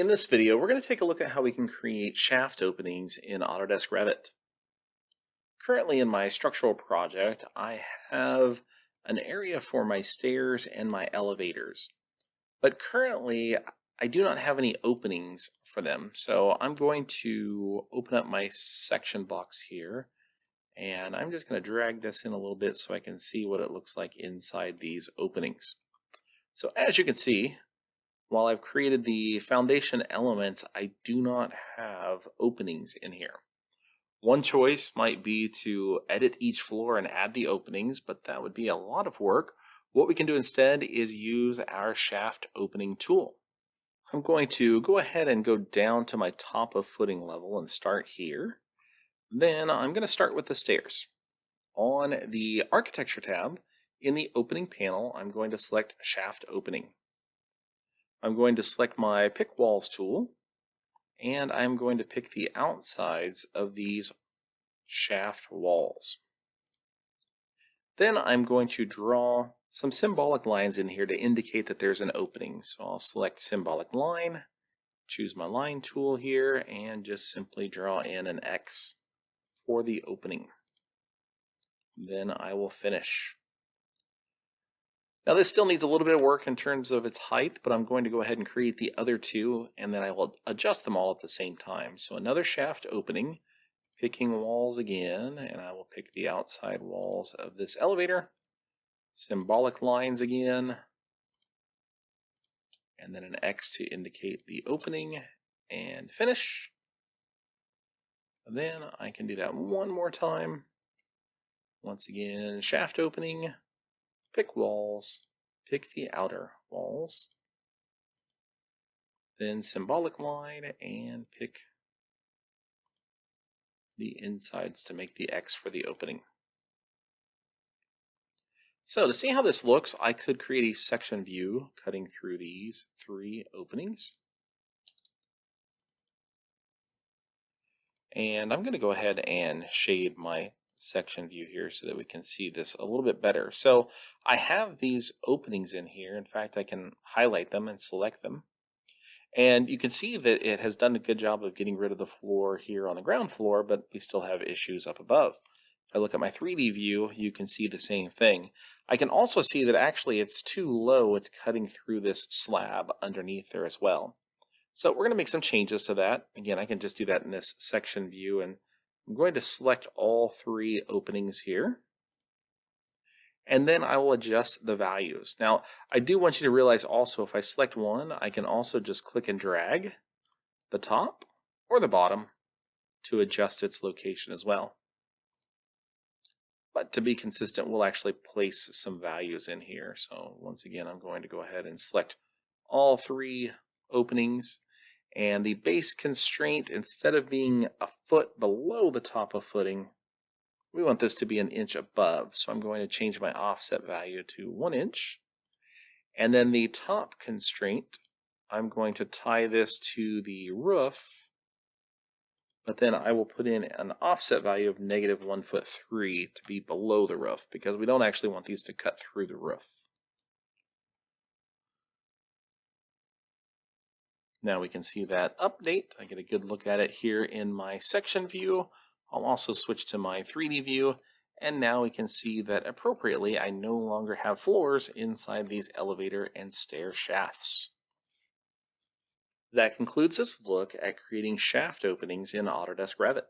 In this video, we're going to take a look at how we can create shaft openings in Autodesk Revit. Currently in my structural project, I have an area for my stairs and my elevators. But currently, I do not have any openings for them. So I'm going to open up my section box here. And I'm just going to drag this in a little bit so I can see what it looks like inside these openings. So as you can see, while I've created the foundation elements, I do not have openings in here. One choice might be to edit each floor and add the openings, but that would be a lot of work. What we can do instead is use our shaft opening tool. I'm going to go ahead and go down to my top of footing level and start here. Then I'm going to start with the stairs. On the Architecture tab, in the Opening panel, I'm going to select Shaft Opening. I'm going to select my Pick Walls tool, and I'm going to pick the outsides of these shaft walls. Then I'm going to draw some symbolic lines in here to indicate that there's an opening. So I'll select Symbolic Line, choose my Line tool here, and just simply draw in an X for the opening. Then I will finish. Now this still needs a little bit of work in terms of its height, but I'm going to go ahead and create the other two, and then I will adjust them all at the same time. So another shaft opening, picking walls again, and I will pick the outside walls of this elevator, symbolic lines again, and then an X to indicate the opening, and finish. And then I can do that one more time. Once again, shaft opening, pick walls, pick the outer walls, then symbolic line, and pick the insides to make the X for the opening. So to see how this looks, I could create a section view cutting through these three openings. And I'm going to go ahead and shade my section view here so that we can see this a little bit better. So I have these openings in here. In fact, I can highlight them and select them. And you can see that it has done a good job of getting rid of the floor here on the ground floor, but we still have issues up above. If I look at my 3D view, you can see the same thing. I can also see that actually it's too low. It's cutting through this slab underneath there as well. So we're going to make some changes to that. Again, I can just do that in this section view, and I'm going to select all three openings here. And then I will adjust the values. Now, I do want you to realize also if I select one, I can also just click and drag the top or the bottom to adjust its location as well. But to be consistent, we'll actually place some values in here. So once again, I'm going to go ahead and select all three openings. And the base constraint, instead of being a foot below the top of footing, we want this to be an inch above. So I'm going to change my offset value to 1 inch. And then the top constraint, I'm going to tie this to the roof, but then I will put in an offset value of -1.3 foot to be below the roof, because we don't actually want these to cut through the roof. Now we can see that update. I get a good look at it here in my section view. I'll also switch to my 3D view, and now we can see that appropriately I no longer have floors inside these elevator and stair shafts. That concludes this look at creating shaft openings in Autodesk Revit.